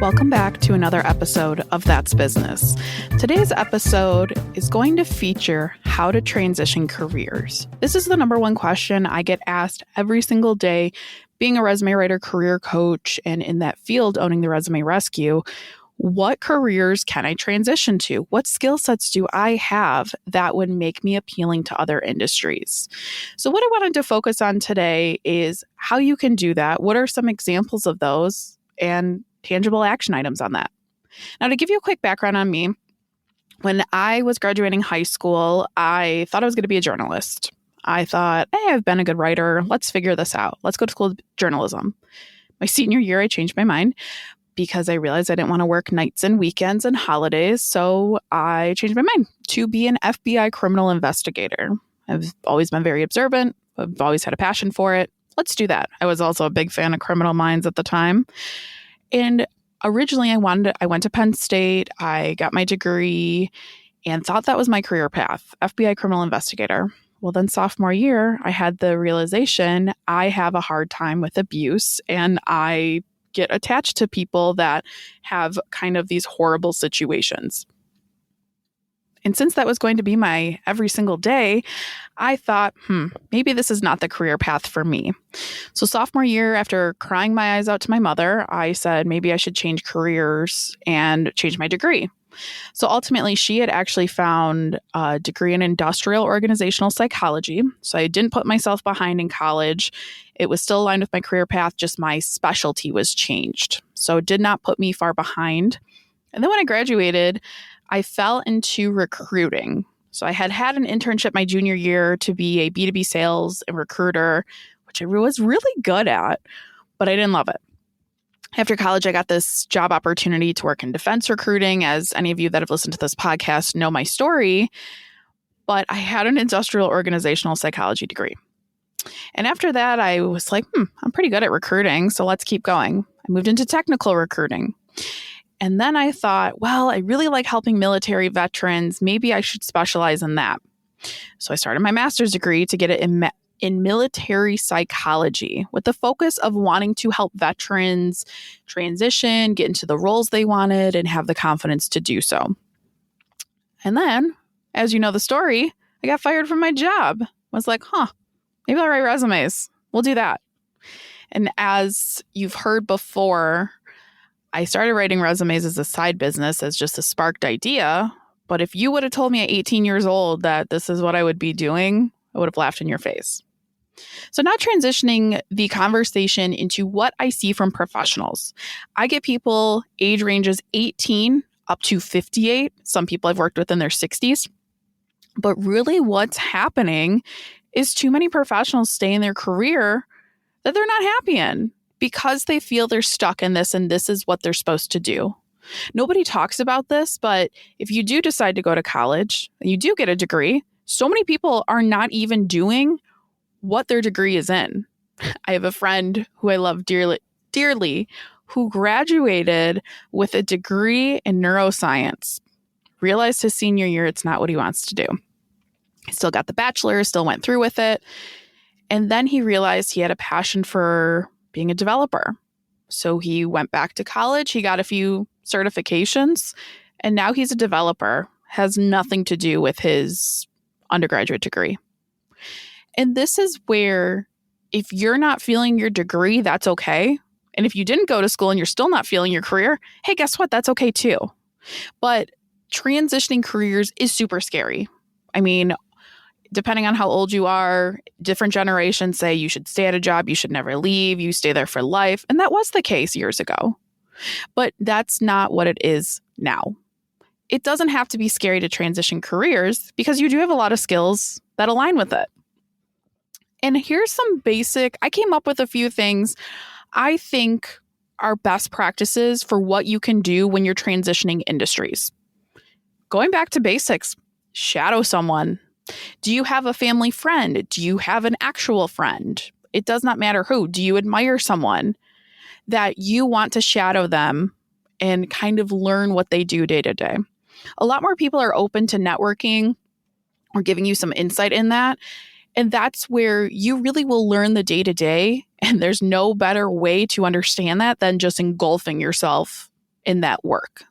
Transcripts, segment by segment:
Welcome back to another episode of That's Business. Today's episode is going to feature how to transition careers. This is the number one question I get asked every single day, being a resume writer, career coach, and in that field, owning the Resume Rescue. What careers can I transition to? What skill sets do I have that would make me appealing to other industries? So what I wanted to focus on today is how you can do that. What are some examples of those and tangible action items on that? Now, to give you a quick background on me, when I was graduating high school, I thought I was going to be a journalist. I thought, hey, I've been a good writer. Let's figure this out. Let's go to school of journalism. My senior year, I changed my mind because I realized I didn't want to work nights and weekends and holidays. So I changed my mind to be an FBI criminal investigator. I've always been very observant. I've always had a passion for it. Let's do that. I was also a big fan of Criminal Minds at the time. And originally I went to Penn State. I got my degree and thought that was my career path, FBI criminal investigator. Well, then sophomore year, I had the realization I have a hard time with abuse and I get attached to people that have kind of these horrible situations. And since that was going to be my every single day, I thought, maybe this is not the career path for me. So sophomore year, after crying my eyes out to my mother, I said maybe I should change careers and change my degree. So ultimately, she had actually found a degree in industrial organizational psychology. So I didn't put myself behind in college. It was still aligned with my career path, just my specialty was changed. So it did not put me far behind. And then when I graduated, I fell into recruiting. So I had an internship my junior year to be a B2B sales and recruiter, which I was really good at, but I didn't love it. After college, I got this job opportunity to work in defense recruiting. As any of you that have listened to this podcast know my story, but I had an industrial organizational psychology degree. And after that, I was like, I'm pretty good at recruiting, so let's keep going. I moved into technical recruiting. And then I thought, well, I really like helping military veterans. Maybe I should specialize in that. So I started my master's degree to get it in military psychology with the focus of wanting to help veterans transition, get into the roles they wanted, and have the confidence to do so. And then, as you know the story, I got fired from my job. I was like, maybe I'll write resumes. We'll do that. And as you've heard before, I started writing resumes as a side business, as just a sparked idea. But if you would have told me at 18 years old that this is what I would be doing, I would have laughed in your face. So now transitioning the conversation into what I see from professionals. I get people age ranges 18 up to 58. Some people I've worked with in their 60s. But really what's happening is too many professionals stay in their career that they're not happy in, because they feel they're stuck in this and this is what they're supposed to do. Nobody talks about this, but if you do decide to go to college and you do get a degree, so many people are not even doing what their degree is in. I have a friend who I love dearly who graduated with a degree in neuroscience, realized his senior year it's not what he wants to do. He still got the bachelor's, still went through with it. And then he realized he had a passion for being a developer. So he went back to college, he got a few certifications, and now he's a developer. Has nothing to do with his undergraduate degree. And this is where, if you're not feeling your degree, that's okay. And if you didn't go to school and you're still not feeling your career, hey, guess what? That's okay too. But transitioning careers is super scary. I mean, depending on how old you are, different generations say you should stay at a job, you should never leave, you stay there for life. And that was the case years ago. But that's not what it is now. It doesn't have to be scary to transition careers because you do have a lot of skills that align with it. And here's some I came up with a few things I think are best practices for what you can do when you're transitioning industries. Going back to basics, shadow someone. Do you have a family friend? Do you have an actual friend? It does not matter who. Do you admire someone that you want to shadow them and kind of learn what they do day to day? A lot more people are open to networking or giving you some insight in that. And that's where you really will learn the day to day. And there's no better way to understand that than just engulfing yourself in that work.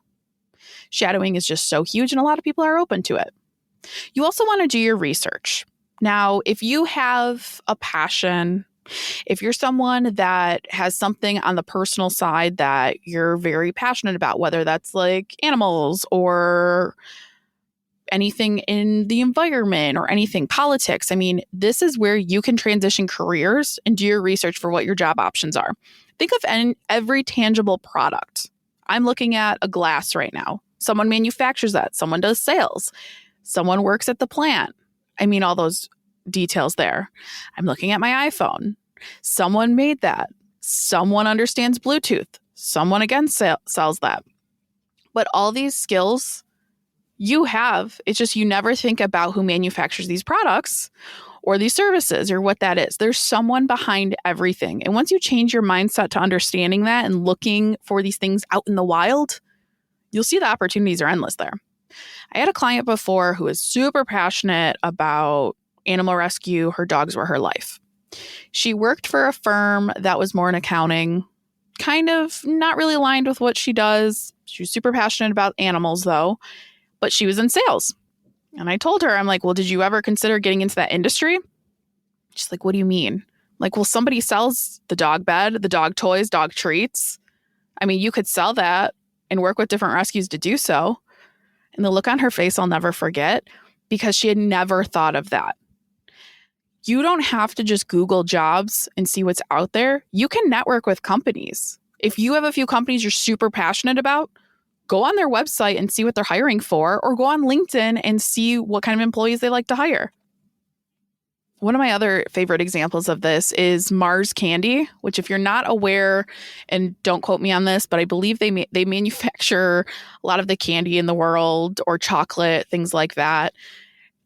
Shadowing is just so huge, and a lot of people are open to it. You also want to do your research. Now, if you have a passion, if you're someone that has something on the personal side that you're very passionate about, whether that's like animals or anything in the environment or anything politics, I mean, this is where you can transition careers and do your research for what your job options are. Think of every tangible product. I'm looking at a glass right now. Someone manufactures that. Someone does sales. Someone works at the plant. I mean, all those details there. I'm looking at my iPhone. Someone made that. Someone understands Bluetooth. Someone again sells that. But all these skills you have, it's just you never think about who manufactures these products or these services or what that is. There's someone behind everything. And once you change your mindset to understanding that and looking for these things out in the wild, you'll see the opportunities are endless there. I had a client before who was super passionate about animal rescue. Her dogs were her life. She worked for a firm that was more in accounting, kind of not really aligned with what she does. She was super passionate about animals though, but she was in sales. And I told her, I'm like, well, did you ever consider getting into that industry? She's like, what do you mean? I'm like, well, somebody sells the dog bed, the dog toys, dog treats. I mean, you could sell that and work with different rescues to do so. And the look on her face I'll never forget, because she had never thought of that. You don't have to just Google jobs and see what's out there. You can network with companies. If you have a few companies you're super passionate about, go on their website and see what they're hiring for, or go on LinkedIn and see what kind of employees they like to hire. One of my other favorite examples of this is Mars Candy, which if you're not aware, and don't quote me on this, but I believe they manufacture a lot of the candy in the world or chocolate, things like that.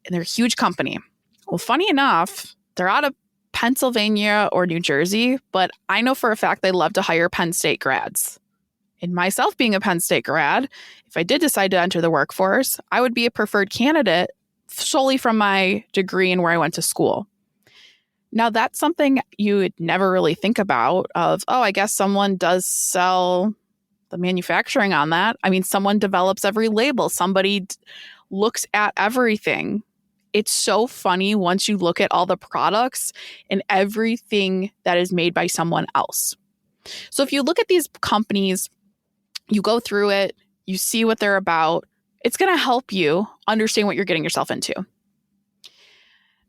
And they're a huge company. Well, funny enough, they're out of Pennsylvania or New Jersey, but I know for a fact they love to hire Penn State grads. And myself being a Penn State grad, if I did decide to enter the workforce, I would be a preferred candidate solely from my degree and where I went to school. Now, that's something you would never really think about of, oh, I guess someone does sell the manufacturing on that. I mean, someone develops every label. Somebody looks at everything. It's so funny once you look at all the products and everything that is made by someone else. So if you look at these companies, you go through it, you see what they're about, it's going to help you understand what you're getting yourself into.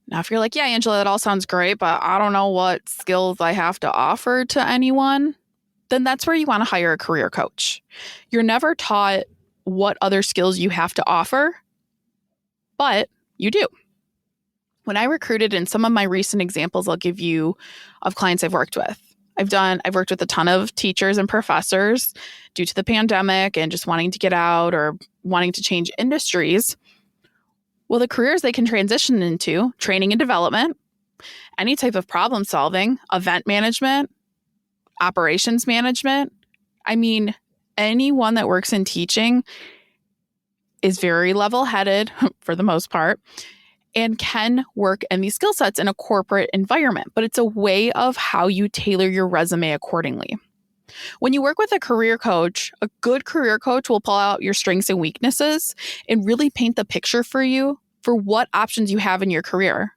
Now, if you're like, yeah, Angela, that all sounds great, but I don't know what skills I have to offer to anyone, then that's where you want to hire a career coach. You're never taught what other skills you have to offer, but you do. When I recruited, in some of my recent examples I'll give you of clients I've worked with, I've worked with a ton of teachers and professors due to the pandemic and just wanting to get out or wanting to change industries. Well, the careers they can transition into: training and development, any type of problem solving, event management, operations management. I mean, anyone that works in teaching is very level-headed for the most part and can work in these skill sets in a corporate environment, but it's a way of how you tailor your resume accordingly. When you work with a career coach, a good career coach will pull out your strengths and weaknesses and really paint the picture for you for what options you have in your career.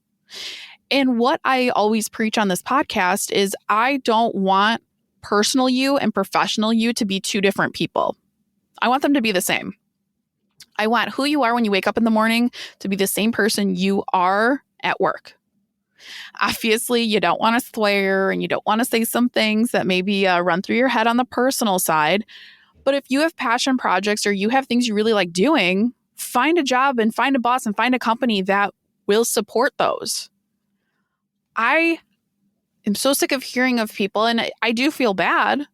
And what I always preach on this podcast is I don't want personal you and professional you to be two different people. I want them to be the same. I want who you are when you wake up in the morning to be the same person you are at work. Obviously, you don't want to swear and you don't want to say some things that maybe run through your head on the personal side. But if you have passion projects or you have things you really like doing, find a job and find a boss and find a company that will support those. I am so sick of hearing of people, and I do feel bad,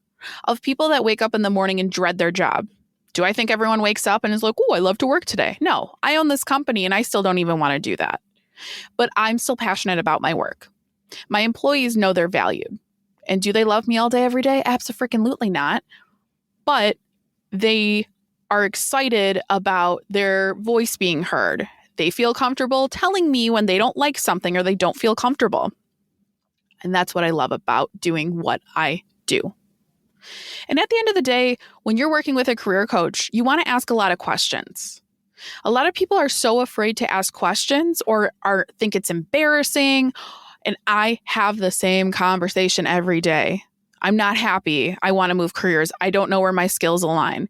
of people that wake up in the morning and dread their job. Do I think everyone wakes up and is like, oh, I love to work today? No, I own this company and I still don't even want to do that. But I'm still passionate about my work. My employees know they're valued. And do they love me all day, every day? Abso-freaking-lutely not. But they are excited about their voice being heard. They feel comfortable telling me when they don't like something or they don't feel comfortable. And that's what I love about doing what I do. And at the end of the day, when you're working with a career coach, you want to ask a lot of questions. A lot of people are so afraid to ask questions or think it's embarrassing. And I have the same conversation every day. I'm not happy. I want to move careers. I don't know where my skills align.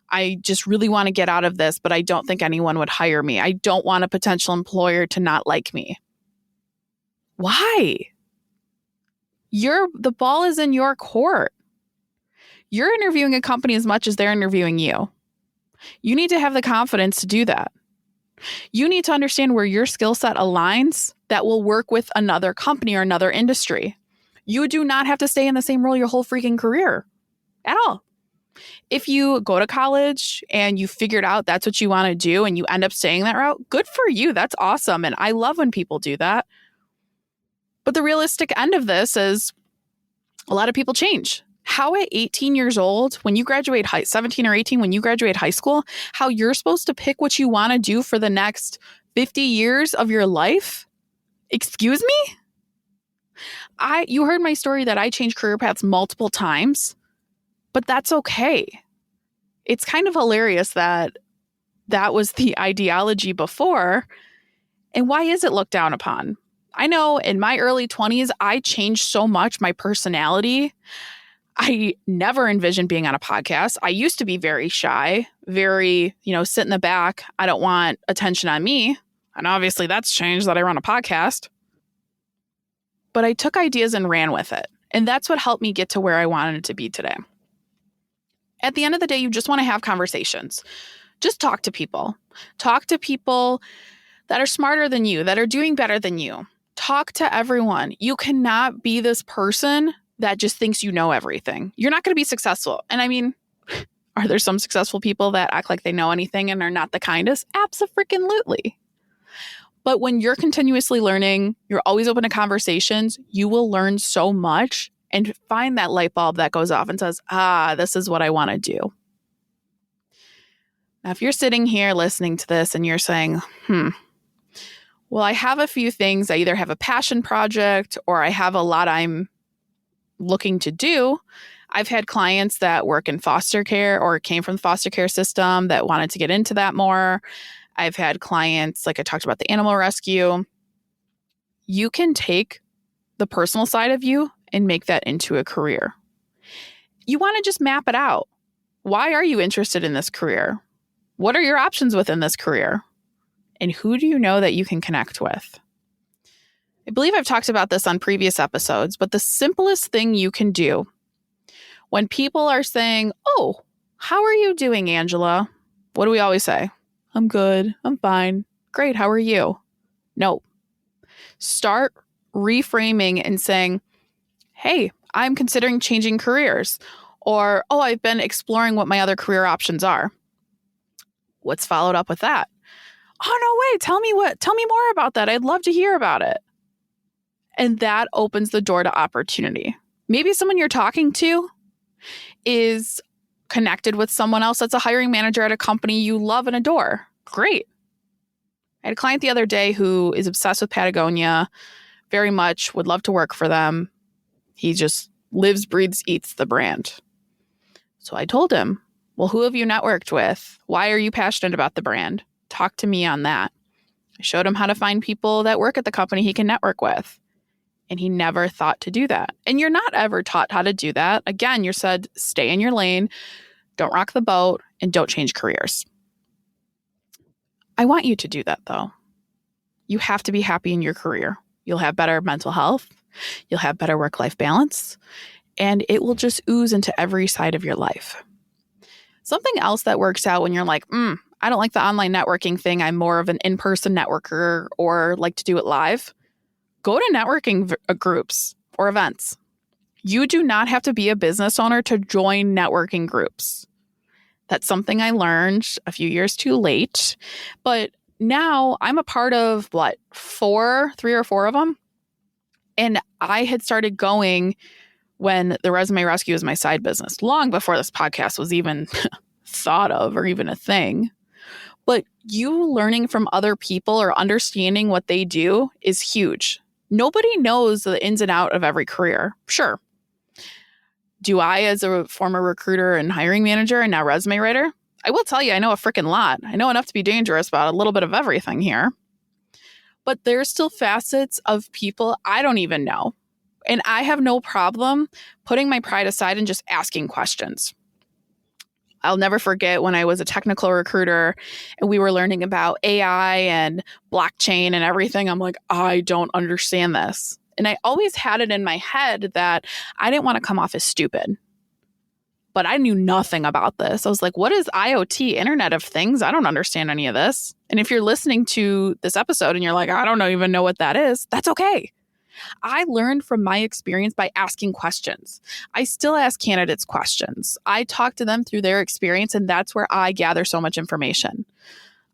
I just really want to get out of this, but I don't think anyone would hire me. I don't want a potential employer to not like me. Why? The ball is in your court. You're interviewing a company as much as they're interviewing you. You need to have the confidence to do that. You need to understand where your skill set aligns that will work with another company or another industry. You do not have to stay in the same role your whole freaking career at all. If you go to college and you figured out that's what you want to do and you end up staying that route, good for you. That's awesome. And I love when people do that. But the realistic end of this is a lot of people change. How at 18 years old, when you graduate 17 or 18, when you graduate high school, how you're supposed to pick what you want to do for the next 50 years of your life? Excuse me? You heard my story that I changed career paths multiple times, but that's okay. It's kind of hilarious that was the ideology before. And why is it looked down upon? I know in my early 20s, I changed so much my personality. I never envisioned being on a podcast. I used to be very shy, very, sit in the back. I don't want attention on me. And obviously that's changed that I run a podcast. But I took ideas and ran with it. And that's what helped me get to where I wanted to be today. At the end of the day, you just want to have conversations. Just talk to people. Talk to people that are smarter than you, that are doing better than you. Talk to everyone. You cannot be this person that just thinks you know everything. You're not going to be successful. And I mean, are there some successful people that act like they know anything and are not the kindest? Abso-freaking-lutely. But when you're continuously learning, you're always open to conversations, you will learn so much and find that light bulb that goes off and says, this is what I want to do. Now, if you're sitting here listening to this and you're saying, well, I have a few things. I either have a passion project or I have a lot I'm looking to do. I've had clients that work in foster care or came from the foster care system that wanted to get into that more. I've had clients, like I talked about the animal rescue. You can take the personal side of you and make that into a career. You want to just map it out. Why are you interested in this career? What are your options within this career? And who do you know that you can connect with? I believe I've talked about this on previous episodes, but the simplest thing you can do when people are saying, "Oh, how are you doing, Angela?" What do we always say? "I'm good. I'm fine. Great. How are you?" No. Start reframing and saying, "Hey, I'm considering changing careers." Or, "Oh, I've been exploring what my other career options are." What's followed up with that? "Oh, no way. Tell me more about that. I'd love to hear about it." And that opens the door to opportunity. Maybe someone you're talking to is connected with someone else that's a hiring manager at a company you love and adore. Great. I had a client the other day who is obsessed with Patagonia, very much would love to work for them. He just lives, breathes, eats the brand. So I told him, "Well, who have you networked with? Why are you passionate about the brand? Talk to me on that." I showed him how to find people that work at the company he can network with. And he never thought to do that. And you're not ever taught how to do that. Again, you're said, stay in your lane, don't rock the boat, and don't change careers. I want you to do that, though. You have to be happy in your career. You'll have better mental health. You'll have better work-life balance. And it will just ooze into every side of your life. Something else that works out when you're like, I don't like the online networking thing. I'm more of an in-person networker or like to do it live. Go to networking groups or events. You do not have to be a business owner to join networking groups. That's something I learned a few years too late. But now I'm a part of, 3 or 4 of them. And I had started going when the Resume Rescue was my side business, long before this podcast was even thought of or even a thing. But you learning from other people or understanding what they do is huge. Nobody knows the ins and out of every career. Sure. Do I, as a former recruiter and hiring manager and now resume writer, I will tell you, I know a freaking lot. I know enough to be dangerous about a little bit of everything here. But there's still facets of people I don't even know. And I have no problem putting my pride aside and just asking questions. I'll never forget when I was a technical recruiter and we were learning about AI and blockchain and everything. I'm like, I don't understand this. And I always had it in my head that I didn't want to come off as stupid. But I knew nothing about this. I was like, what is IoT, Internet of Things? I don't understand any of this. And if you're listening to this episode and you're like, I don't even know what that is, that's okay. I learned from my experience by asking questions. I still ask candidates questions. I talk to them through their experience, and that's where I gather so much information.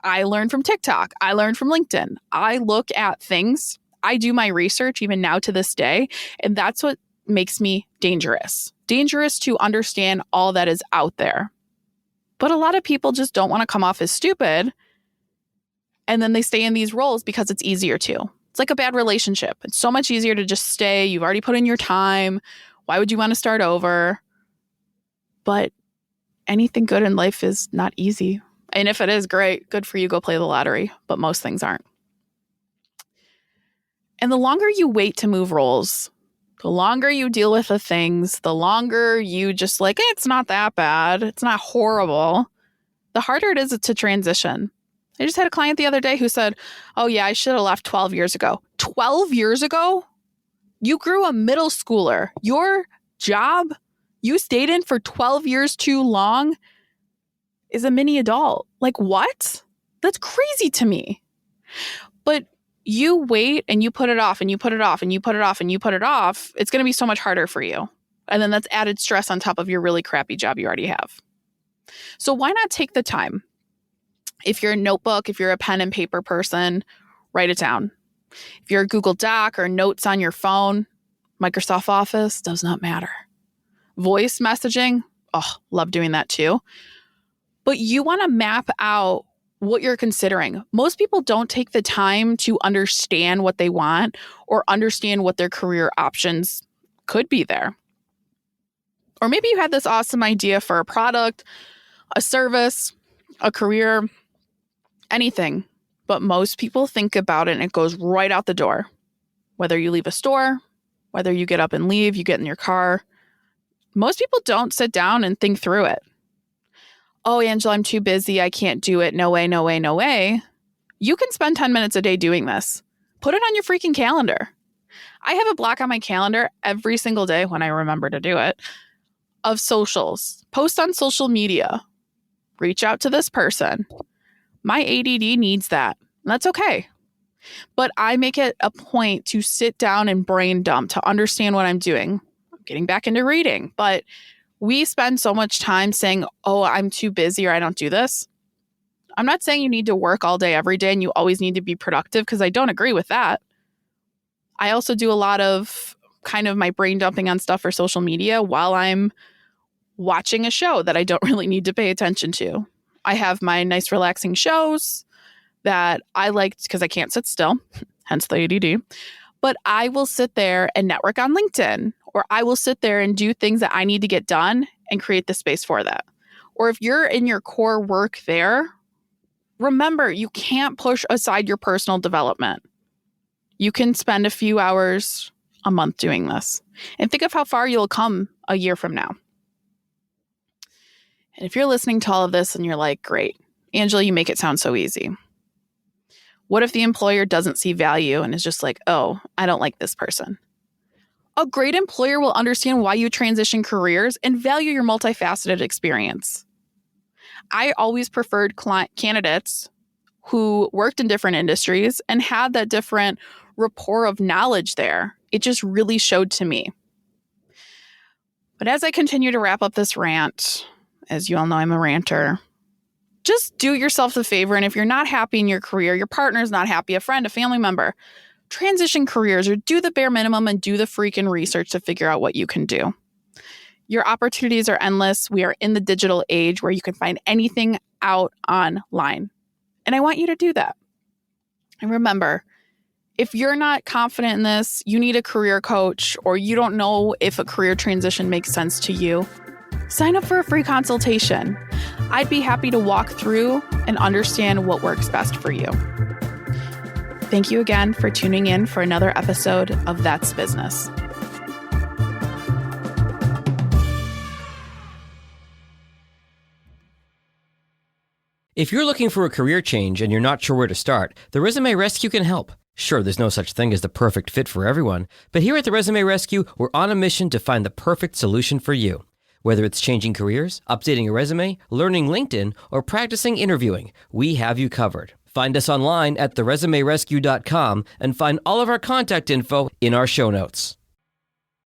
I learn from TikTok. I learn from LinkedIn. I look at things. I do my research even now to this day, and that's what makes me dangerous. Dangerous to understand all that is out there. But a lot of people just don't want to come off as stupid, and then they stay in these roles because it's easier to. It's like a bad relationship. It's so much easier to just stay. You've already put in your time. Why would you want to start over? But anything good in life is not easy. And if it is, great. Good for you. Go play the lottery. But most things aren't. And the longer you wait to move roles, the longer you deal with the things, the longer you just like, it's not that bad. It's not horrible. The harder it is to transition. I just had a client the other day who said, oh yeah, I should have left 12 years ago. 12 years ago? You grew a middle schooler. Your job you stayed in for 12 years too long is a mini adult. Like what? That's crazy to me. But you wait and you put it off and you put it off and you put it off and you put it off. It's going to be so much harder for you. And then that's added stress on top of your really crappy job you already have. So why not take the time? If you're a notebook, if you're a pen and paper person, write it down. If you're a Google Doc or notes on your phone, Microsoft Office, does not matter. Voice messaging, love doing that too. But you want to map out what you're considering. Most people don't take the time to understand what they want or understand what their career options could be there. Or maybe you had this awesome idea for a product, a service, a career, anything. But most people think about it and it goes right out the door. Whether you leave a store, whether you get up and leave, you get in your car. Most people don't sit down and think through it. Oh, Angela, I'm too busy. I can't do it. No way, no way, no way. You can spend 10 minutes a day doing this. Put it on your freaking calendar. I have a block on my calendar every single day when I remember to do it of socials. Post on social media. Reach out to this person. My ADD needs that. That's okay. But I make it a point to sit down and brain dump to understand what I'm doing. I'm getting back into reading, but we spend so much time saying, oh, I'm too busy or I don't do this. I'm not saying you need to work all day, every day, and you always need to be productive because I don't agree with that. I also do a lot of kind of my brain dumping on stuff for social media while I'm watching a show that I don't really need to pay attention to. I have my nice relaxing shows that I like because I can't sit still, hence the ADD. But I will sit there and network on LinkedIn, or I will sit there and do things that I need to get done and create the space for that. Or if you're in your core work there, remember, you can't push aside your personal development. You can spend a few hours a month doing this. And think of how far you'll come a year from now. And if you're listening to all of this and you're like, great, Angela, you make it sound so easy. What if the employer doesn't see value and is just like, oh, I don't like this person? A great employer will understand why you transition careers and value your multifaceted experience. I always preferred candidates who worked in different industries and had that different rapport of knowledge there. It just really showed to me. But as I continue to wrap up this rant, as you all know, I'm a ranter, just do yourself the favor. And if you're not happy in your career, your partner's not happy, a friend, a family member, transition careers or do the bare minimum and do the freaking research to figure out what you can do. Your opportunities are endless. We are in the digital age where you can find anything out online. And I want you to do that. And remember, If you're not confident in this, you need a career coach, or you don't know if a career transition makes sense to you, sign up for a free consultation. I'd be happy to walk through and understand what works best for you. Thank you again for tuning in for another episode of That's Business. If you're looking for a career change and you're not sure where to start, the Resume Rescue can help. Sure, there's no such thing as the perfect fit for everyone, but here at the Resume Rescue, we're on a mission to find the perfect solution for you. Whether it's changing careers, updating a resume, learning LinkedIn, or practicing interviewing, we have you covered. Find us online at theresumerescue.com and find all of our contact info in our show notes.